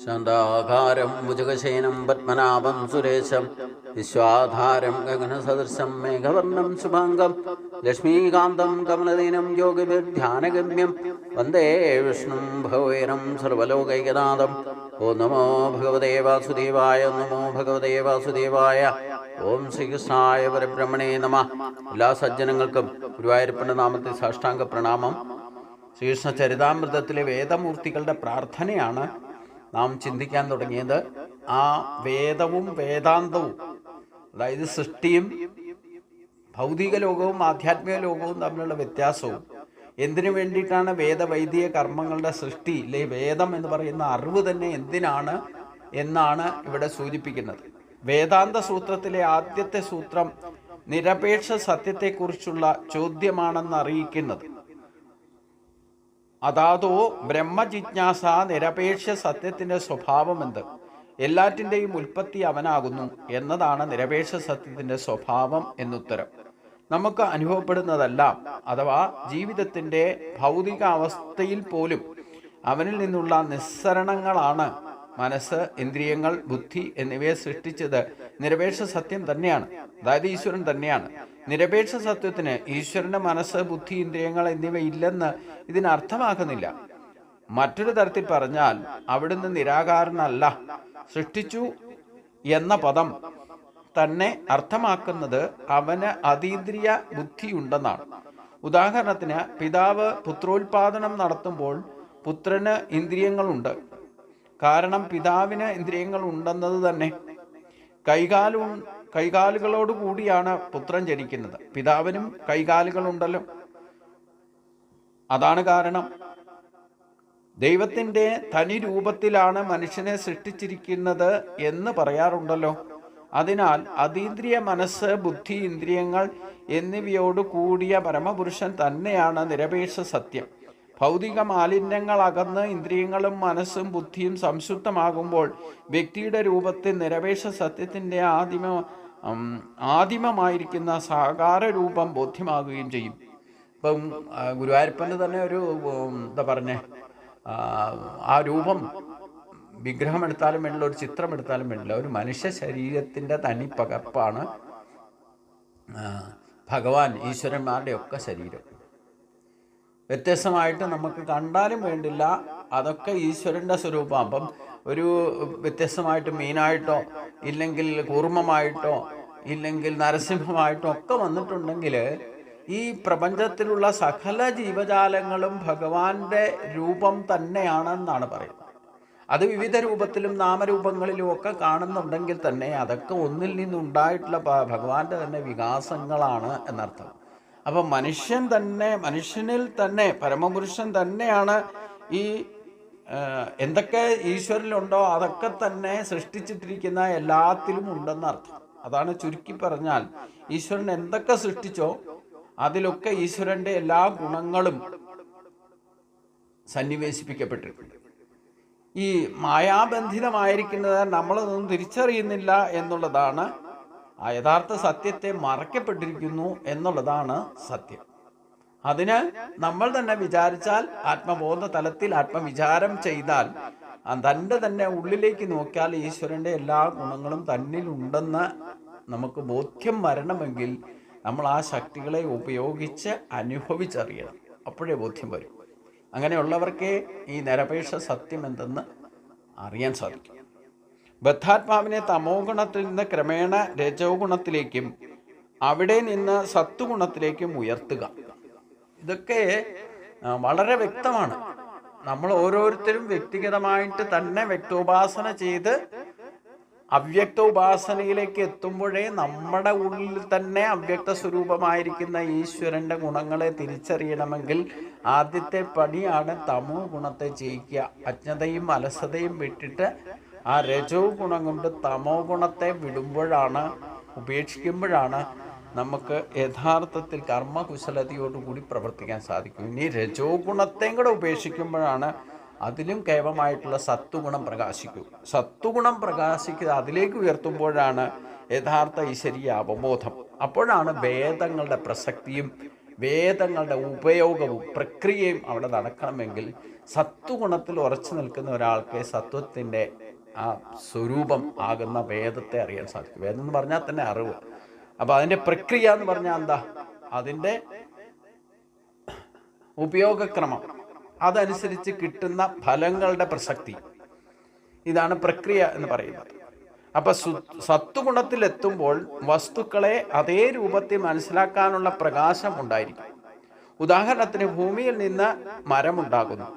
ശാന്താകാരം ഭുജഗശയനം പത്മനാഭം സുരേശം വിശ്വാധാരം ഗഗനസദൃശം മേഘവർണം ശുഭാംഗം ലക്ഷ്മീകാന്തം കമലദീനം യോഗിഭിർധ്യാനഗമ്യം വന്ദേ വിഷ്ണും ഭഗവൈരം സർവലോകൈകനാഥം. ഓം നമോ ഭഗവതേ വാസുദേവായ. നമോ ഭഗവതേ വാസുദേവായ. ഓം ശ്രീകൃഷ്ണായ പരബ്രഹ്മണേ നമഃ. എല്ലാ സജ്ജനങ്ങൾക്കും ഗുരുവായൂരപ്പൻ്റെ നാമത്തിൽ സാഷ്ടാംഗ പ്രണാമം. ശ്രീകൃഷ്ണ ചരിതാമൃതത്തിലെ വേദമൂർത്തികളുടെ പ്രാർത്ഥനയാണ് നാം ചിന്തിക്കാൻ തുടങ്ങിയത്. ആ വേദവും വേദാന്തവും, അതായത് സൃഷ്ടിയും ഭൗതിക ലോകവും ആധ്യാത്മിക ലോകവും തമ്മിലുള്ള വ്യത്യാസവും, എന്തിനു വേണ്ടിയിട്ടാണ് വേദവൈദിക കർമ്മങ്ങളുടെ സൃഷ്ടി, അല്ലെ വേദം എന്ന് പറയുന്ന അറിവ് തന്നെ എന്തിനാണ് എന്നാണ് ഇവിടെ സൂചിപ്പിക്കുന്നത്. വേദാന്ത സൂത്രത്തിലെ ആദ്യത്തെ സൂത്രം നിരപേക്ഷ സത്യത്തെക്കുറിച്ചുള്ള ചോദ്യമാണെന്ന് അറിയിക്കുന്നത്. അതാതോ ബ്രഹ്മജിജ്ഞാസ, നിരപേക്ഷ സത്യത്തിൻ്റെ സ്വഭാവം എന്ത്, എല്ലാറ്റിൻ്റെയും ഉൽപ്പത്തി അവനാകുന്നു എന്നതാണ് നിരപേക്ഷ സത്യത്തിൻ്റെ സ്വഭാവം എന്നുത്തരം. നമുക്ക് അനുഭവപ്പെടുന്നതെല്ലാം, അഥവാ ജീവിതത്തിൻ്റെ ഭൗതിക അവസ്ഥയിൽ പോലും അവനിൽ നിന്നുള്ള നിസ്സരണങ്ങളാണ്. മനസ്സ്, ഇന്ദ്രിയങ്ങൾ, ബുദ്ധി എന്നിവയെ സൃഷ്ടിച്ചത് നിരപേക്ഷ സത്യം തന്നെയാണ്, അതായത് ഈശ്വരൻ തന്നെയാണ്. നിരപേക്ഷ സത്യത്തിന് ഈശ്വരന്റെ മനസ്സ്, ബുദ്ധി, ഇന്ദ്രിയങ്ങൾ എന്നിവ ഇല്ലെന്ന് ഇതിനർത്ഥമാക്കുന്നില്ല. മറ്റൊരു തരത്തിൽ പറഞ്ഞാൽ അവിടുന്ന് നിരാകാരനല്ല. സൃഷ്ടിച്ചു എന്ന പദം തന്നെ അർത്ഥമാക്കുന്നത് അവന് അതീന്ദ്രിയ ബുദ്ധിയുണ്ടെന്നാണ്. ഉദാഹരണത്തിന്, പിതാവ് പുത്രോത്പാദനം നടത്തുമ്പോൾ പുത്രന് ഇന്ദ്രിയങ്ങളുണ്ട്. കാരണം പിതാവിന് ഇന്ദ്രിയങ്ങൾ ഉണ്ടെന്നത് തന്നെ. കൈകാലുകളോട് കൂടിയാണ് പുത്രൻ ജനിക്കുന്നത്. പിതാവിനും കൈകാലുകളുണ്ടല്ലോ. അതാണ് കാരണം. ദൈവത്തിൻ്റെ തനി രൂപത്തിലാണ് മനുഷ്യനെ സൃഷ്ടിച്ചിരിക്കുന്നത് എന്ന് പറയാറുണ്ടല്ലോ. അതിനാൽ അതീന്ദ്രിയ മനസ്സ്, ബുദ്ധി, ഇന്ദ്രിയങ്ങൾ എന്നിവയോട് കൂടിയ പരമപുരുഷൻ തന്നെയാണ് നിരപേക്ഷ സത്യം. ഭൗതിക മാലിന്യങ്ങൾ അകന്ന് ഇന്ദ്രിയങ്ങളും മനസ്സും ബുദ്ധിയും സംശുദ്ധമാകുമ്പോൾ വ്യക്തിയുടെ രൂപത്തിൽ നിരപേക്ഷ സത്യത്തിൻ്റെ ആദിമമായിരിക്കുന്ന സാകാര രൂപം ബോധ്യമാകുകയും ചെയ്യും. ഇപ്പം ഗുരുവായൂരപ്പൻ്റെ തന്നെ ഒരു എന്താ പറഞ്ഞേ, ആ രൂപം വിഗ്രഹം എടുത്താലും വേണ്ടില്ല, ഒരു ചിത്രം എടുത്താലും വേണ്ടില്ല, ഒരു മനുഷ്യ ശരീരത്തിൻ്റെ തനിപ്പകർപ്പാണ് ഭഗവാൻ ഈശ്വരന്മാരുടെ ഒക്കെ ശരീരം. വ്യത്യസ്തമായിട്ട് നമുക്ക് കണ്ടാലും വേണ്ടില്ല, അതൊക്കെ ഈശ്വരൻ്റെ സ്വരൂപം. അപ്പം ഒരു വ്യത്യസ്തമായിട്ട് മീനായിട്ടോ ഇല്ലെങ്കിൽ കൂർമ്മമായിട്ടോ ഇല്ലെങ്കിൽ നരസിംഹമായിട്ടോ ഒക്കെ വന്നിട്ടുണ്ടെങ്കിൽ ഈ പ്രപഞ്ചത്തിലുള്ള സകല ജീവജാലങ്ങളും ഭഗവാന്റെ രൂപം തന്നെയാണെന്നാണ് പറയുന്നത്. അത് വിവിധ രൂപത്തിലും നാമരൂപങ്ങളിലും ഒക്കെ കാണുന്നുണ്ടെങ്കിൽ തന്നെ അതൊക്കെ ഒന്നിൽ നിന്നുണ്ടായിട്ടുള്ള ഭഗവാന്റെ തന്നെ വികാസങ്ങളാണ് എന്നർത്ഥം. അപ്പം മനുഷ്യനിൽ തന്നെ പരമപുരുഷൻ തന്നെയാണ് ഈ എന്തൊക്കെ ഈശ്വരനിലുണ്ടോ അതൊക്കെ തന്നെ സൃഷ്ടിച്ചിട്ടിരിക്കുന്ന എല്ലാത്തിലും ഉണ്ടെന്നർത്ഥം. അതാണ് ചുരുക്കി പറഞ്ഞാൽ, ഈശ്വരൻ എന്തൊക്കെ സൃഷ്ടിച്ചോ അതിലൊക്കെ ഈശ്വരന്റെ എല്ലാ ഗുണങ്ങളും സന്നിവേശിപ്പിക്കപ്പെട്ടിട്ടുണ്ട്. ഈ മായാബന്ധിതമായിരിക്കുന്നത് നമ്മളതൊന്നും തിരിച്ചറിയുന്നില്ല എന്നുള്ളതാണ്. ആ യഥാർത്ഥ സത്യത്തെ മറക്കപ്പെട്ടിരിക്കുന്നു എന്നുള്ളതാണ് സത്യം. അതിന് നമ്മൾ തന്നെ വിചാരിച്ചാൽ, ആത്മബോധ തലത്തിൽ ആത്മവിചാരം ചെയ്താൽ, തൻ്റെ തന്നെ ഉള്ളിലേക്ക് നോക്കിയാൽ ഈശ്വരൻ്റെ എല്ലാ ഗുണങ്ങളും തന്നിലുണ്ടെന്ന് നമുക്ക് ബോധ്യം വരണമെങ്കിൽ നമ്മൾ ആ ശക്തികളെ ഉപയോഗിച്ച് അനുഭവിച്ചറിയണം. അപ്പോഴേ ബോധ്യം വരും. അങ്ങനെയുള്ളവർക്കേ ഈ നിരപേക്ഷ സത്യം എന്തെന്ന് അറിയാൻ സാധിക്കും. ബദ്ധാത്മാവിനെ തമോ ഗുണത്തിൽ നിന്ന് ക്രമേണ രജോ ഗുണത്തിലേക്കും അവിടെ നിന്ന് സത്വഗുണത്തിലേക്കും ഉയർത്തുക. ഇതൊക്കെ വളരെ വ്യക്തമാണ്. നമ്മൾ ഓരോരുത്തരും വ്യക്തിഗതമായിട്ട് തന്നെ വ്യക്തോപാസന ചെയ്ത് അവ്യക്ത ഉപാസനയിലേക്ക് എത്തുമ്പോഴേ നമ്മുടെ ഉള്ളിൽ തന്നെ അവ്യക്ത സ്വരൂപമായിരിക്കുന്ന ഈശ്വരന്റെ ഗുണങ്ങളെ തിരിച്ചറിയണമെങ്കിൽ ആദ്യത്തെ പടിയാണ് തമോ ഗുണത്തെ ജയിക്കുക. അജ്ഞതയും അലസതയും വിട്ടിട്ട് ആ രജോ ഗുണം കൊണ്ട് തമോ ഗുണത്തെ വിടുമ്പോഴാണ്, ഉപേക്ഷിക്കുമ്പോഴാണ് നമുക്ക് യഥാർത്ഥത്തിൽ കർമ്മകുശലതയോടുകൂടി പ്രവർത്തിക്കാൻ സാധിക്കും. ഇനി രജോ ഗുണത്തെയും കൂടെ ഉപേക്ഷിക്കുമ്പോഴാണ് അതിലും കേവലമായിട്ടുള്ള സത്വഗുണം പ്രകാശിക്കും. സത്വഗുണം പ്രകാശിക്കുക അതിലേക്ക് ഉയർത്തുമ്പോഴാണ് യഥാർത്ഥ ഈശ്വരീയ അവബോധം. അപ്പോഴാണ് വേദങ്ങളുടെ പ്രസക്തിയും വേദങ്ങളുടെ ഉപയോഗവും പ്രക്രിയയും അവിടെ നടക്കണമെങ്കിൽ സത്വഗുണത്തിൽ ഉറച്ചു നിൽക്കുന്ന ഒരാൾക്ക് സത്വത്തിൻ്റെ ആ സ്വരൂപം ആകുന്ന വേദത്തെ അറിയാൻ സാധിക്കും. വേദം എന്ന് പറഞ്ഞാൽ തന്നെ അറിവ്. അപ്പൊ അതിന്റെ പ്രക്രിയ എന്ന് പറഞ്ഞാൽ എന്താ? അതിന്റെ ഉപയോഗക്രമം, അതനുസരിച്ച് കിട്ടുന്ന ഫലങ്ങളുടെ പ്രസക്തി, ഇതാണ് പ്രക്രിയ എന്ന് പറയുന്നത്. അപ്പൊ സത്വഗുണത്തിൽ എത്തുമ്പോൾ വസ്തുക്കളെ അതേ രൂപത്തിൽ മനസ്സിലാക്കാനുള്ള പ്രകാശം ഉണ്ടായിരിക്കും. ഉദാഹരണത്തിന്, ഭൂമിയിൽ നിന്ന് മരമുണ്ടാകുന്നു,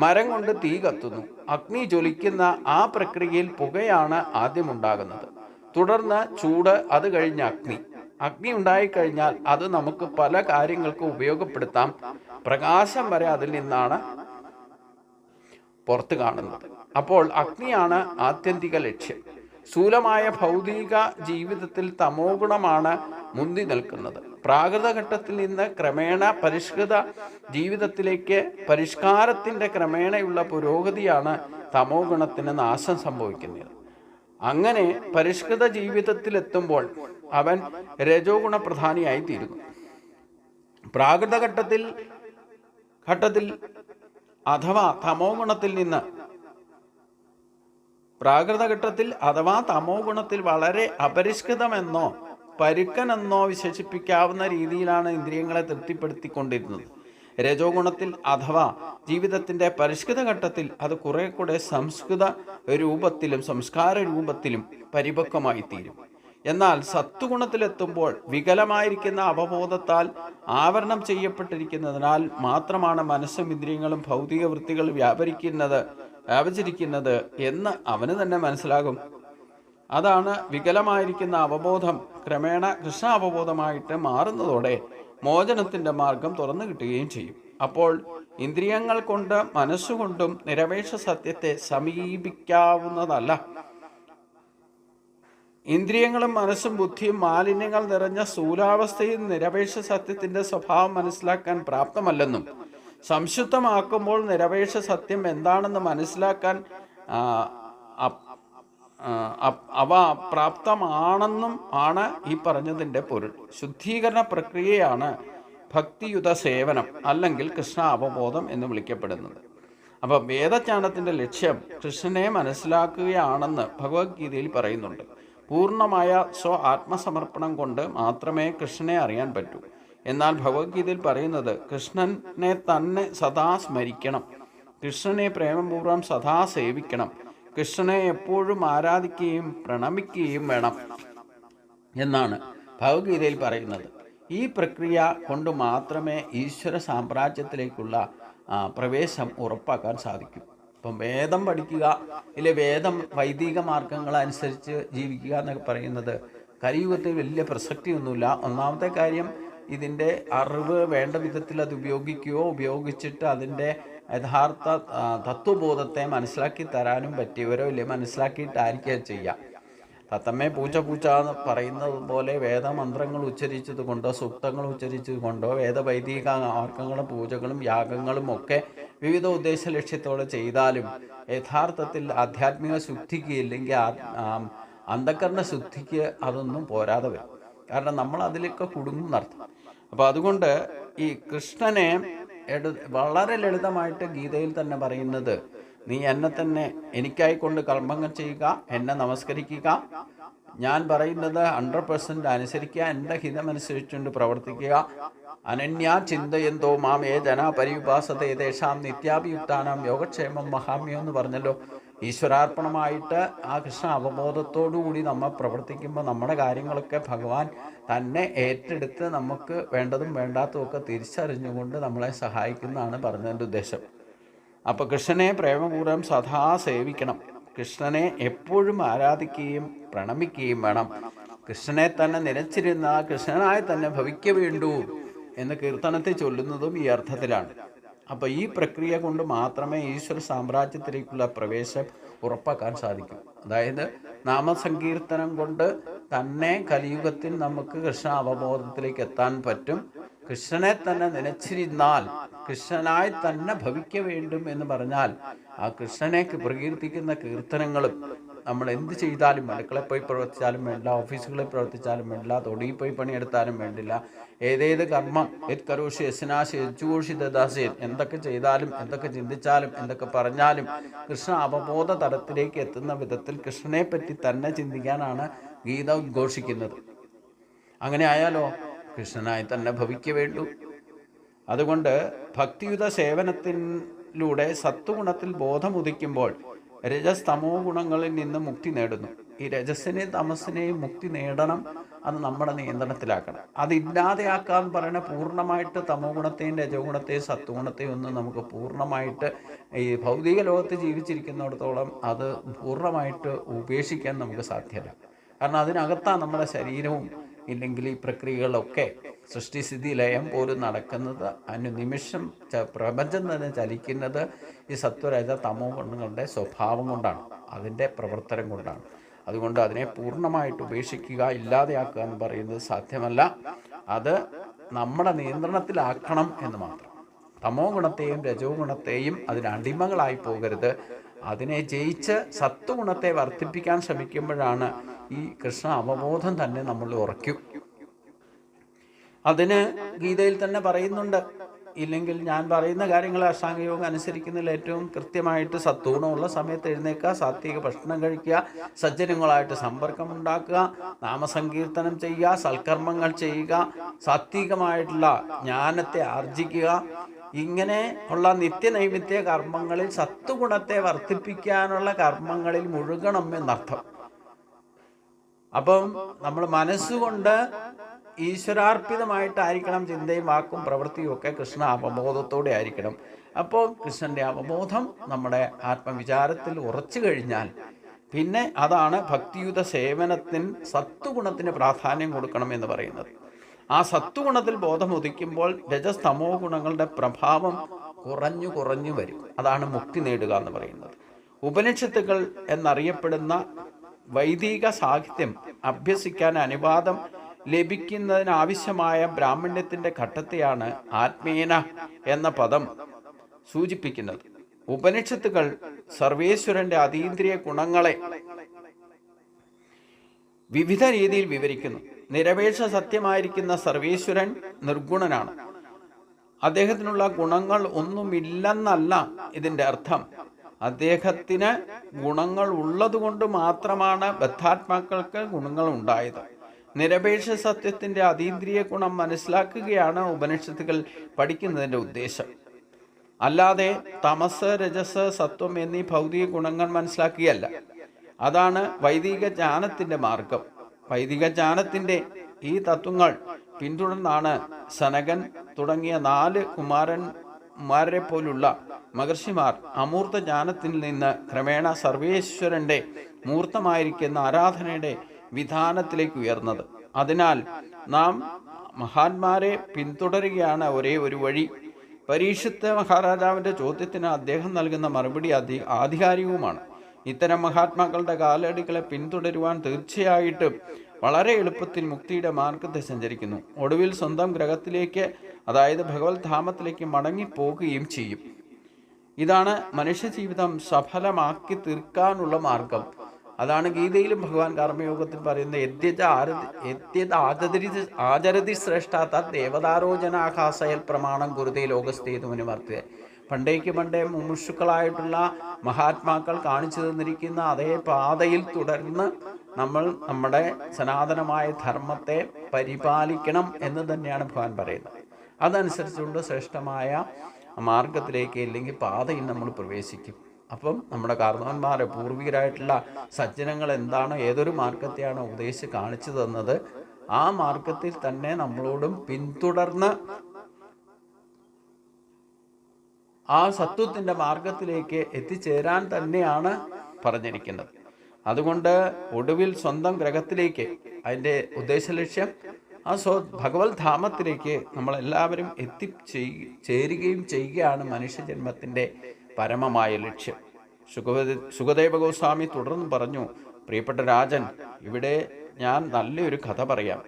മരം കൊണ്ട് തീ കത്തുന്നു, അഗ്നി ജ്വലിക്കുന്ന ആ പ്രക്രിയയിൽ പുകയാണ് ആദ്യം ഉണ്ടാകുന്നത്, തുടർന്ന് ചൂട്, അത് കഴിഞ്ഞ് അഗ്നി. അഗ്നി ഉണ്ടായിക്കഴിഞ്ഞാൽ അത് നമുക്ക് പല കാര്യങ്ങൾക്ക് ഉപയോഗപ്പെടുത്താം. പ്രകാശം വരെ അതിൽ നിന്നാണ് പുറത്ത് കാണുന്നത്. അപ്പോൾ അഗ്നിയാണ് ആത്യന്തിക ലക്ഷ്യം. സ്ഥൂലമായ ഭൗതിക ജീവിതത്തിൽ തമോ ഗുണമാണ് മുന്തി നിൽക്കുന്നത്. പ്രാകൃതഘട്ടത്തിൽ നിന്ന് ക്രമേണ പരിഷ്കൃത ജീവിതത്തിലേക്ക് പരിഷ്കാരത്തിൻ്റെ ക്രമേണയുള്ള പുരോഗതിയാണ് തമോ ഗുണത്തിന് നാശം സംഭവിക്കുന്നത്. അങ്ങനെ പരിഷ്കൃത ജീവിതത്തിലെത്തുമ്പോൾ അവൻ രജോ ഗുണ പ്രധാനിയായി തീരുന്നു. പ്രാകൃതഘട്ടത്തിൽ അഥവാ തമോ ഗുണത്തിൽ നിന്ന് പ്രാകൃതഘട്ടത്തിൽ അഥവാ തമോ ഗുണത്തിൽ വളരെ അപരിഷ്കൃതമെന്നോ പരുക്കനെന്നോ വിശേഷിപ്പിക്കാവുന്ന രീതിയിലാണ് ഇന്ദ്രിയങ്ങളെ തൃപ്തിപ്പെടുത്തിക്കൊണ്ടിരുന്നത്. രജോ ഗുണത്തിൽ അഥവാ ജീവിതത്തിൻ്റെ പരിഷ്കൃത ഘട്ടത്തിൽ അത് കുറെ കൂടെ സംസ്കൃത രൂപത്തിലും സംസ്കാര രൂപത്തിലും പരിപക്വമായി തീരും. എന്നാൽ സത്വഗുണത്തിലെത്തുമ്പോൾ വികലമായിരിക്കുന്ന അവബോധത്താൽ ആവരണം ചെയ്യപ്പെട്ടിരിക്കുന്നതിനാൽ മാത്രമാണ് മനസ്സും ഇന്ദ്രിയങ്ങളും ഭൗതിക വൃത്തികൾ വ്യാപരിക്കുന്നത് എന്ന് അവന് തന്നെ മനസ്സിലാകും. അതാണ് വികലമായിരിക്കുന്ന അവബോധം ക്രമേണ കൃഷ്ണ അവബോധമായിട്ട് മാറുന്നതോടെ മോചനത്തിൻ്റെ മാർഗം തുറന്നു കിട്ടുകയും ചെയ്യും. അപ്പോൾ ഇന്ദ്രിയങ്ങൾ കൊണ്ട് മനസ്സുകൊണ്ടും നിരപേക്ഷ സത്യത്തെ സമീപിക്കാവുന്നതല്ല. ഇന്ദ്രിയങ്ങളും മനസ്സും ബുദ്ധിയും മാലിന്യങ്ങൾ നിറഞ്ഞ സ്ഥൂലാവസ്ഥയിൽ നിരപേക്ഷ സത്യത്തിൻ്റെ സ്വഭാവം മനസ്സിലാക്കാൻ പ്രാപ്തമല്ലെന്നും സംശുദ്ധമാക്കുമ്പോൾ നിരപേക്ഷ സത്യം എന്താണെന്ന് മനസ്സിലാക്കാൻ അവ പ്രാപ്തമാണെന്നും ആണ് ഈ പറഞ്ഞതിൻ്റെ പൊരുൾ. ശുദ്ധീകരണ പ്രക്രിയയാണ് ഭക്തിയുത സേവനം അല്ലെങ്കിൽ കൃഷ്ണ അവബോധം എന്ന് വിളിക്കപ്പെടുന്നത്. അപ്പം വേദജ്ഞാനത്തിൻ്റെ ലക്ഷ്യം കൃഷ്ണനെ മനസ്സിലാക്കുകയാണെന്ന് ഭഗവത്ഗീതയിൽ പറയുന്നുണ്ട്. പൂർണ്ണമായ ആത്മസമർപ്പണം കൊണ്ട് മാത്രമേ കൃഷ്ണനെ അറിയാൻ പറ്റൂ. എന്നാൽ ഭഗവത്ഗീതയിൽ പറയുന്നത് കൃഷ്ണനെ തന്നെ സദാ സ്മരിക്കണം, കൃഷ്ണനെ പ്രേമപൂർവ്വം സദാ സേവിക്കണം, കൃഷ്ണനെ എപ്പോഴും ആരാധിക്കുകയും പ്രണമിക്കുകയും വേണം എന്നാണ് ഭഗവത്ഗീതയിൽ പറയുന്നത്. ഈ പ്രക്രിയ കൊണ്ട് മാത്രമേ ഈശ്വര സാമ്രാജ്യത്തിലേക്കുള്ള പ്രവേശം ഉറപ്പാക്കാൻ സാധിക്കും. ഇപ്പം വേദം പഠിക്കുക, ഇല്ലെ വേദം വൈദിക മാർഗങ്ങളനുസരിച്ച് ജീവിക്കുക എന്നൊക്കെ പറയുന്നത് കലിയുഗത്തിൽ വലിയ പ്രസക്തിയൊന്നുമില്ല. ഒന്നാമത്തെ കാര്യം, ഇതിൻ്റെ അറിവ് വേണ്ട വിധത്തിൽ അത് ഉപയോഗിച്ചിട്ട് അതിൻ്റെ യഥാർത്ഥ തത്വബോധത്തെ മനസ്സിലാക്കി തരാനും പറ്റിയവരോ ഇല്ലേ മനസ്സിലാക്കിയിട്ടായിരിക്കുക ചെയ്യുക. തത്തമ്മേ പൂച്ച എന്ന് പറയുന്നത് പോലെ വേദമന്ത്രങ്ങൾ ഉച്ചരിച്ചത് കൊണ്ടോ സൂക്തങ്ങൾ ഉച്ചരിച്ചത് കൊണ്ടോ വേദവൈദിക മാർഗങ്ങളും പൂജകളും യാഗങ്ങളും ഒക്കെ വിവിധ ഉദ്ദേശ ലക്ഷ്യത്തോടെ ചെയ്താലും യഥാർത്ഥത്തിൽ ആധ്യാത്മിക ശുദ്ധിക്ക് ഇല്ലെങ്കിൽ അന്ധകരണ ശുദ്ധിക്ക് അതൊന്നും പോരാതെ വരും. കാരണം നമ്മൾ അതിലൊക്കെ കുടുങ്ങുന്നർത്ഥം. അപ്പോൾ അതുകൊണ്ട് ഈ കൃഷ്ണനെ വളരെ ലളിതമായിട്ട് ഗീതയിൽ തന്നെ പറയുന്നത്, നീ എന്നെ തന്നെ എനിക്കായിക്കൊണ്ട് കർമ്മങ്ങൾ ചെയ്യുക, എന്നെ നമസ്കരിക്കുക, ഞാൻ പറയുന്നത് 100% അനുസരിക്കുക, എൻ്റെ ഹിതമനുസരിച്ചുകൊണ്ട് പ്രവർത്തിക്കുക, അനന്യാ ചിന്തയന്തോ മാമേ ജനാ പരിയുപാസത്തെ ദേശാം നിത്യാഭിയുക്താനാം യോഗക്ഷേമം മഹാമ്യം എന്ന് പറഞ്ഞല്ലോ. ഈശ്വരാർപ്പണമായിട്ട് ആ കൃഷ്ണ അവബോധത്തോടുകൂടി നമ്മൾ പ്രവർത്തിക്കുമ്പോൾ നമ്മുടെ കാര്യങ്ങളൊക്കെ ഭഗവാൻ തന്നെ ഏറ്റെടുത്ത് നമുക്ക് വേണ്ടതും വേണ്ടാത്തതും ഒക്കെ തിരിച്ചറിഞ്ഞുകൊണ്ട് നമ്മളെ സഹായിക്കുന്നതാണ് പറഞ്ഞതിൻ്റെ ഉദ്ദേശം. അപ്പോൾ കൃഷ്ണനെ പ്രേമപൂർവ്വം സദാ സേവിക്കണം, കൃഷ്ണനെ എപ്പോഴും ആരാധിക്കുകയും പ്രണമിക്കുകയും വേണം. കൃഷ്ണനെ തന്നെ നിലച്ചിരുന്ന കൃഷ്ണനായി തന്നെ ഭവിക്ക വേണ്ടൂ എന്ന് കീർത്തനത്തിൽ ചൊല്ലുന്നതും ഈ അർത്ഥത്തിലാണ്. അപ്പോൾ ഈ പ്രക്രിയ കൊണ്ട് മാത്രമേ ഈശ്വര സാമ്രാജ്യത്തിലേക്കുള്ള പ്രവേശം ഉറപ്പാക്കാൻ സാധിക്കും. അതായത് നാമസങ്കീർത്തനം കൊണ്ട് തന്നെ കലിയുഗത്തിൽ നമുക്ക് കൃഷ്ണ അവബോധത്തിലേക്ക് എത്താൻ പറ്റും. കൃഷ്ണനെ തന്നെ നനച്ചിരുന്നാൽ കൃഷ്ണനായി തന്നെ ഭവിക്ക വേണ്ടും എന്ന് പറഞ്ഞാൽ ആ കൃഷ്ണനെ പ്രകീർത്തിക്കുന്ന കീർത്തനങ്ങളും നമ്മൾ എന്ത് ചെയ്താലും, അടുക്കളയിൽ പോയി പ്രവർത്തിച്ചാലും വേണ്ട, ഓഫീസുകളിൽ പ്രവർത്തിച്ചാലും വേണ്ട, തൊടിയിൽ പോയി പണിയെടുത്താലും വേണ്ടില്ല, ഏതേത് കർമ്മം ഏത് കരോഷി യസ്നാശി യജൂഷി ദദാസേൻ, എന്തൊക്കെ ചെയ്താലും എന്തൊക്കെ ചിന്തിച്ചാലും എന്തൊക്കെ പറഞ്ഞാലും കൃഷ്ണ അവബോധ തലത്തിലേക്ക് എത്തുന്ന വിധത്തിൽ കൃഷ്ണനെ പറ്റി തന്നെ ചിന്തിക്കാനാണ് ഗീത ഉദ്ഘോഷിക്കുന്നത്. അങ്ങനെ ആയാലോ കൃഷ്ണനായി തന്നെ ഭവിക്ക വേണ്ടു. അതുകൊണ്ട് ഭക്തിയുത സേവനത്തിലൂടെ സത്വഗുണത്തിൽ ബോധമുദിക്കുമ്പോൾ രജസ് തമോ ഗുണങ്ങളിൽ നിന്ന് മുക്തി നേടുന്നു. ഈ രജസ്സിനെയും തമസ്സിനെയും മുക്തി നേടണം, അത് നമ്മുടെ നിയന്ത്രണത്തിലാക്കണം. അതില്ലാതെയാക്കാന്ന് പറയണ പൂർണ്ണമായിട്ട് തമോ ഗുണത്തെയും രജോ ഗുണത്തെയും സത്വഗുണത്തെയും ഒന്നും നമുക്ക് പൂർണ്ണമായിട്ട് ഈ ഭൗതിക ലോകത്ത് ജീവിച്ചിരിക്കുന്നിടത്തോളം അത് പൂർണ്ണമായിട്ട് ഉപേക്ഷിക്കാൻ നമുക്ക് സാധ്യമല്ല. കാരണം അതിനകത്താണ് നമ്മുടെ ശരീരവും ഇല്ലെങ്കിൽ ഈ പ്രക്രിയകളൊക്കെ സൃഷ്ടിസ്ഥിതി ലയം പോലും നടക്കുന്നത്. അനുനിമിഷം പ്രപഞ്ചം തന്നെ ചലിക്കുന്നത് ഈ സത്വരജ തമോ ഗുണങ്ങളുടെ സ്വഭാവം കൊണ്ടാണ്, അതിൻ്റെ പ്രവർത്തനം കൊണ്ടാണ്. അതുകൊണ്ട് അതിനെ പൂർണ്ണമായിട്ട് ഉപേക്ഷിക്കുക, ഇല്ലാതെയാക്കുക എന്ന് പറയുന്നത് സാധ്യമല്ല. അത് നമ്മുടെ നിയന്ത്രണത്തിലാക്കണം എന്ന് മാത്രം. തമോ ഗുണത്തെയും രജോ ഗുണത്തെയും അതിന് അടിമകളായി പോകരുത്. അതിനെ ജയിച്ച് സത്വഗുണത്തെ വർദ്ധിപ്പിക്കാൻ ശ്രമിക്കുമ്പോഴാണ് ഈ കൃഷ്ണ അവബോധം തന്നെ നമ്മൾ ഉറയ്ക്കും. അതിന് ഗീതയിൽ തന്നെ പറയുന്നുണ്ട്. ഇല്ലെങ്കിൽ ഞാൻ പറയുന്ന കാര്യങ്ങൾ അഷ്ടാംഗയോഗം അനുസരിക്കുന്നതിൽ ഏറ്റവും കൃത്യമായിട്ട് സത്വഗുണമുള്ള സമയത്ത് എഴുന്നേൽക്കുക, സാത്വിക ഭക്ഷണം കഴിക്കുക, സജ്ജനങ്ങളായിട്ട് സമ്പർക്കം ഉണ്ടാക്കുക, നാമസങ്കീർത്തനം ചെയ്യുക, സൽക്കർമ്മങ്ങൾ ചെയ്യുക, സാത്വികമായിട്ടുള്ള ജ്ഞാനത്തെ ആർജിക്കുക. ഇങ്ങനെ ഉള്ള നിത്യനൈമിത്യ കർമ്മങ്ങളിൽ സത്വഗുണത്തെ വർദ്ധിപ്പിക്കാനുള്ള കർമ്മങ്ങളിൽ മുഴുകണം എന്നർത്ഥം. അപ്പം നമ്മൾ മനസ്സുകൊണ്ട് ഈശ്വരാർപ്പിതമായിട്ടായിരിക്കണം ചിന്തയും വാക്കും പ്രവൃത്തിയും ഒക്കെ കൃഷ്ണ അവബോധത്തോടെ ആയിരിക്കണം. അപ്പോൾ കൃഷ്ണൻ്റെ അവബോധം നമ്മുടെ ആത്മവിചാരത്തിൽ ഉറച്ചു കഴിഞ്ഞാൽ പിന്നെ അതാണ് ഭക്തിയുത സേവനത്തിന് സത്വഗുണത്തിന് പ്രാധാന്യം കൊടുക്കണം എന്ന് പറയുന്നത്. ആ സത്വഗുണത്തിൽ ബോധം ഉദിക്കുമ്പോൾ രജസ് തമോ ഗുണങ്ങളുടെ പ്രഭാവം കുറഞ്ഞു കുറഞ്ഞു വരും. അതാണ് മുക്തി നേടുക എന്ന് പറയുന്നത്. ഉപനിഷത്തുകൾ എന്നറിയപ്പെടുന്ന വൈദിക സാഹിത്യം അഭ്യസിക്കാൻ അനുവാദം ലഭിക്കുന്നതിനാവശ്യമായ ബ്രാഹ്മണ്യത്തിൻ്റെ ഘട്ടത്തെയാണ് ആത്മീയന എന്ന പദം സൂചിപ്പിക്കുന്നത്. ഉപനിഷത്തുകൾ സർവേശ്വരന്റെ അതീന്ദ്രിയ ഗുണങ്ങളെ വിവിധ രീതിയിൽ വിവരിക്കുന്നു. നിരപേക്ഷ സത്യമായിരിക്കുന്ന സർവേശ്വരൻ നിർഗുണനാണ്. അദ്ദേഹത്തിനുള്ള ഗുണങ്ങൾ ഒന്നുമില്ലെന്നല്ല ഇതിൻ്റെ അർത്ഥം. അദ്ദേഹത്തിന് ഗുണങ്ങൾ ഉള്ളതുകൊണ്ട് മാത്രമാണ് ബദ്ധാത്മാക്കൾക്ക് ഗുണങ്ങൾ ഉണ്ടായത്. നിരപേക്ഷ സത്യത്തിൻ്റെ അതീന്ദ്രിയ ഗുണം മനസ്സിലാക്കുകയാണ് ഉപനിഷത്തുകൾ പഠിക്കുന്നതിൻ്റെ ഉദ്ദേശം. അല്ലാതെ തമസ് രജസ് സത്വം എന്നീ ഭൗതിക ഗുണങ്ങൾ മനസ്സിലാക്കുകയല്ല. അതാണ് വൈദിക ജ്ഞാനത്തിൻ്റെ മാർഗം. വൈദിക ജ്ഞാനത്തിൻ്റെ ഈ തത്വങ്ങൾ പിന്തുടർന്നാണ് സനകൻ തുടങ്ങിയ 4 കുമാരന്മാരെ പോലുള്ള മഹർഷിമാർ അമൂർത്ത ജ്ഞാനത്തിൽ നിന്ന് ക്രമേണ സർവേശ്വരന്റെ മൂർത്തമായിരിക്കുന്ന ആരാധനയുടെ വിധാനത്തിലേക്ക് ഉയർന്നത്. അതിനാൽ നാം മഹാന്മാരെ പിന്തുടരുകയാണ് ഒരേ ഒരു വഴി. പരീക്ഷിത്ത് മഹാരാജാവിൻ്റെ ചോദ്യത്തിന് അദ്ദേഹം നൽകുന്ന മറുപടി ആധികാരികവുമാണ്. ഇത്തരം മഹാത്മാക്കളുടെ കാലടികളെ പിന്തുടരുവാൻ തീർച്ചയായിട്ടും വളരെ എളുപ്പത്തിൽ മുക്തിയുടെ മാർഗത്തെ സഞ്ചരിക്കുന്നു. ഒടുവിൽ സ്വന്തം ഗ്രഹത്തിലേക്ക്, അതായത് ഭഗവത് ധാമത്തിലേക്ക് മടങ്ങിപ്പോകുകയും ചെയ്യും. ഇതാണ് മനുഷ്യജീവിതം സഫലമാക്കി തീർക്കാനുള്ള മാർഗം. അതാണ് ഗീതയിലും ഭഗവാൻ കർമ്മയോഗത്തിൽ പറയുന്നത്, ആചരതി ശ്രേഷ്ഠാത്ത ദേവതാരോചനാഹാസയൽ പ്രമാണം ഗുരുതേ ലോകസ്ഥേതുവിന് വർത്തേ. പണ്ടേ മുമുക്ഷുക്കളായിട്ടുള്ള മഹാത്മാക്കൾ കാണിച്ചു തന്നിരിക്കുന്ന അതേ പാതയിൽ തുടർന്ന് നമ്മൾ നമ്മുടെ സനാതനമായ ധർമ്മത്തെ പരിപാലിക്കണം എന്ന് തന്നെയാണ് ഭഗവാൻ പറയുന്നത്. അതനുസരിച്ചുകൊണ്ട് ശ്രേഷ്ഠമായ മാർഗത്തിലേക്ക് അല്ലെങ്കിൽ പാതയിൽ നമ്മൾ പ്രവേശിക്കും. അപ്പം നമ്മുടെ കാരണവന്മാരെ പൂർവികരായിട്ടുള്ള സജ്ജനങ്ങൾ എന്താണോ, ഏതൊരു മാർഗത്തെയാണോ ഉപദേശിച്ച് കാണിച്ചു തന്നത്, ആ മാർഗത്തിൽ തന്നെ നമ്മളോടും പിന്തുടർന്ന് ആ സത്വത്തിൻ്റെ മാർഗത്തിലേക്ക് എത്തിച്ചേരാൻ തന്നെയാണ് പറഞ്ഞിരിക്കുന്നത്. അതുകൊണ്ട് ഒടുവിൽ സ്വന്തം ഗ്രഹത്തിലേക്ക്, അതിൻ്റെ ഉദ്ദേശലക്ഷ്യം ആ ഭഗവത് ധാമത്തിലേക്ക് നമ്മളെല്ലാവരും ചേരുകയും ചെയ്യുകയാണ് മനുഷ്യജന്മത്തിൻ്റെ പരമമായ ലക്ഷ്യം. സുഖദേവ ഗോസ്വാമി തുടർന്ന് പറഞ്ഞു, പ്രിയപ്പെട്ട രാജൻ, ഇവിടെ ഞാൻ നല്ലൊരു കഥ പറയാം.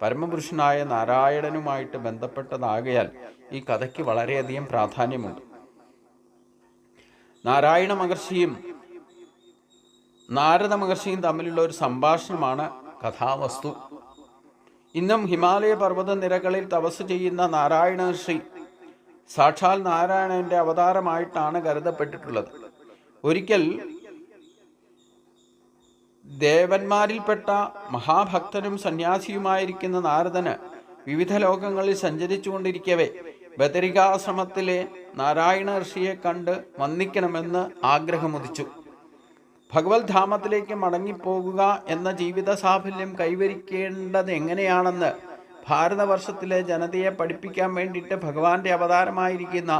പരമപുരുഷനായ നാരായണനുമായിട്ട് ബന്ധപ്പെട്ടതാകയാൽ ഈ കഥയ്ക്ക് വളരെയധികം പ്രാധാന്യമുണ്ട്. നാരായണ മഹർഷിയും നാരദ മഹർഷിയും തമ്മിലുള്ള ഒരു സംഭാഷണമാണ് കഥാവസ്തു. ഇന്നും ഹിമാലയ പർവ്വത നിരകളിൽ തപസ് ചെയ്യുന്ന നാരായണ ഋഷി സാക്ഷാൽ നാരായണന്റെ അവതാരമായിട്ടാണ് കരുതപ്പെട്ടിട്ടുള്ളത്. ഒരിക്കൽ ദേവന്മാരിൽപ്പെട്ട മഹാഭക്തനും സന്യാസിയുമായിരിക്കുന്ന നാരദന് വിവിധ ലോകങ്ങളിൽ സഞ്ചരിച്ചുകൊണ്ടിരിക്കവേ ബദരികാശ്രമത്തിലെ നാരായണ ഋഷിയെ കണ്ട് വന്ദിക്കണമെന്ന് ആഗ്രഹമുദിച്ചു. ഭഗവത് ധാമത്തിലേക്ക് മടങ്ങിപ്പോകുക എന്ന ജീവിത സാഫല്യം കൈവരിക്കേണ്ടത് എങ്ങനെയാണെന്ന് ഭാരതവർഷത്തിലെ ജനതയെ പഠിപ്പിക്കാൻ വേണ്ടിയിട്ട് ഭഗവാന്റെ അവതാരമായിരിക്കുന്ന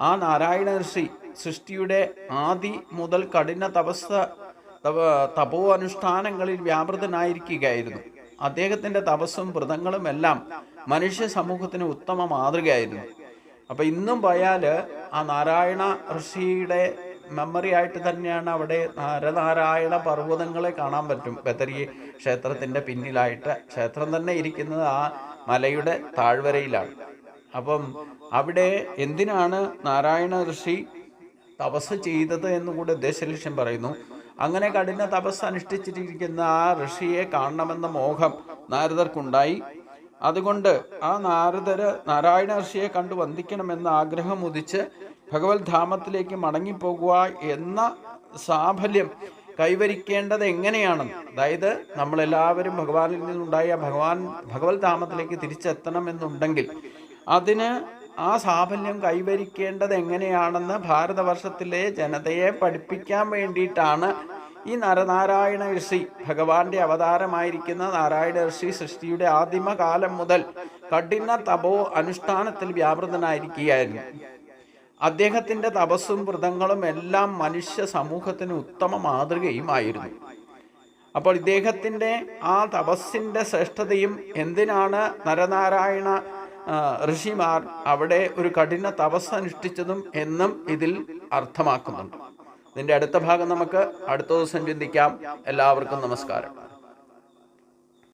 ആ നാരായണ ഋഷി സൃഷ്ടിയുടെ ആദി മുതൽ കഠിന തപോ അനുഷ്ഠാനങ്ങളിൽ വ്യാപൃതനായിരിക്കുകയായിരുന്നു. അദ്ദേഹത്തിൻ്റെ തപസ്സും വ്രതങ്ങളും എല്ലാം മനുഷ്യ സമൂഹത്തിന് ഉത്തമ മാതൃകയായിരുന്നു. അപ്പം ഇന്നും പോയാൽ ആ നാരായണ ഋഷിയുടെ മെമ്മറി ആയിട്ട് തന്നെയാണ് അവിടെ നരനാരായണ പർവ്വതങ്ങളെ കാണാൻ പറ്റും. ബദരി ക്ഷേത്രത്തിൻ്റെ പിന്നിലായിട്ട് ക്ഷേത്രം തന്നെ ഇരിക്കുന്നത് ആ മലയുടെ താഴ്വരയിലാണ്. അപ്പം അവിടെ എന്തിനാണ് നാരായണ ഋഷി തപസ് ചെയ്തത് എന്നുകൂടെ ഉദ്ദേശലക്ഷ്യം പറയുന്നു. അങ്ങനെ കഠിന തപസ് അനുഷ്ഠിച്ചിരിക്കുന്ന ആ ഋഷിയെ കാണണമെന്ന മോഹം നാരദർക്കുണ്ടായി. അതുകൊണ്ട് ആ നാരായണ ഋഷിയെ കണ്ടു വന്ദിക്കണമെന്ന ആഗ്രഹം ഉദിച്ച് ഭഗവത് ധാമത്തിലേക്ക് മടങ്ങിപ്പോകുക എന്ന സാഫല്യം കൈവരിക്കേണ്ടത് എങ്ങനെയാണെന്ന്, അതായത് നമ്മളെല്ലാവരും ഭഗവാനിൽ നിന്നുണ്ടായ ഭഗവത് ധാമത്തിലേക്ക് തിരിച്ചെത്തണമെന്നുണ്ടെങ്കിൽ അതിന് ആ സാഫല്യം കൈവരിക്കേണ്ടത് എങ്ങനെയാണെന്ന് ഭാരതവർഷത്തിലെ ജനതയെ പഠിപ്പിക്കാൻ വേണ്ടിയിട്ടാണ് ഈ നരനാരായണ ഋഷി, ഭഗവാന്റെ അവതാരമായിരിക്കുന്ന നാരായണ ഋഷി സൃഷ്ടിയുടെ ആദിമകാലം മുതൽ കഠിന തപോ അനുഷ്ഠാനത്തിൽ വ്യാപൃതനായിരിക്കുകയായിരുന്നു. അദ്ദേഹത്തിൻ്റെ തപസ്സും വ്രതങ്ങളും എല്ലാം മനുഷ്യ സമൂഹത്തിന് ഉത്തമ മാതൃകയുമായിരുന്നു. അപ്പോൾ ഇദ്ദേഹത്തിൻ്റെ ആ തപസ്സിൻ്റെ ശ്രേഷ്ഠതയും എന്തിനാണ് നരനാരായണ ഋഷിമാർ അവിടെ ഒരു കഠിന തപസ് അനുഷ്ഠിച്ചതും എന്നും ഇതിൽ അർത്ഥമാക്കുന്നുണ്ട്. ഇതിൻ്റെ അടുത്ത ഭാഗം നമുക്ക് അടുത്ത ദിവസം ചിന്തിക്കാം. എല്ലാവർക്കും നമസ്കാരം.